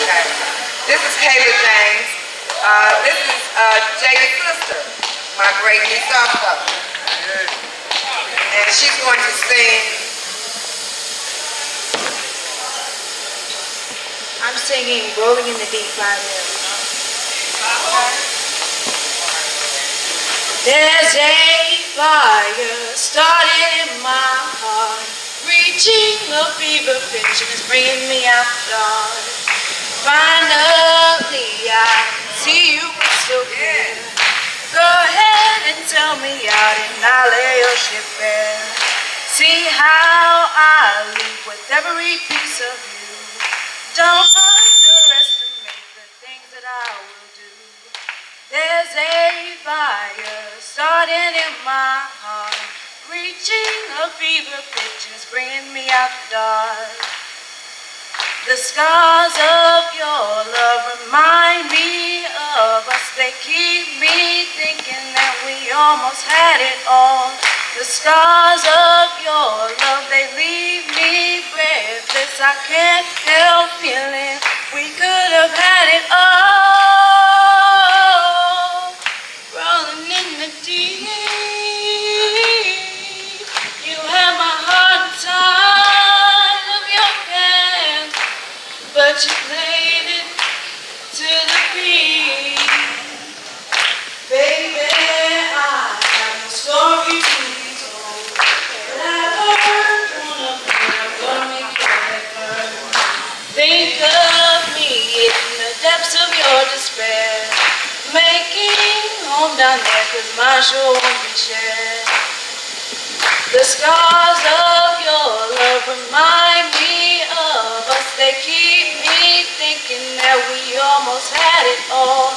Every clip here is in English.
Okay. This is Kayla James. This is Jay's sister, my great niece also. And she's going to sing. I'm singing Rolling in the Deep by Them. There's a fire started in my heart, reaching a fever pitch and it's bringing me out the dark. Finally, I see you crystal clear. Go ahead and tell me out and I'll lay your ship bare. See how I live with every piece of you. Don't underestimate the things that I will do. There's a fire starting in my heart, reaching a fever pitch and it's bringing me out the dark. The scars of your love remind me of us. They keep me thinking that we almost had it all. The scars of your love, they leave me breathless. I can't help feeling we could have had it all. Rolling in the deep, you have my heart inside of your hands, but you played it to the beat. Baby, I have a story to be told, but I heard one of them, I'm gonna make your head burn. Think of me in the depths of your despair, making home down there, 'cause my sure won't be shared. The scars of your love remind me of us. They keep me thinking that we almost had it all.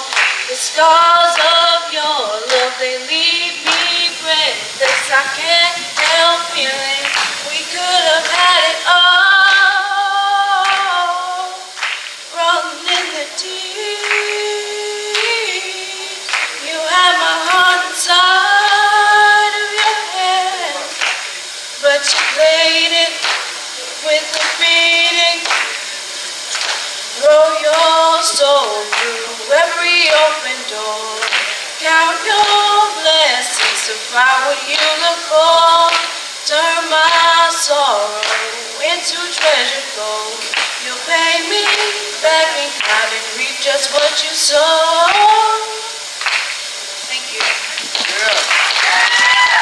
The scars of your love, they leave me breathless. I can't help feeling we could have had it all. Rolling in the deep, you have my heart inside of your hand, but you played it with a beating. Throw your soul through every open door. Count your blessings to find what you look for. Turn my sorrow into treasure gold. You'll pay me back in kind and reap just what you sow. Thank you. Yeah.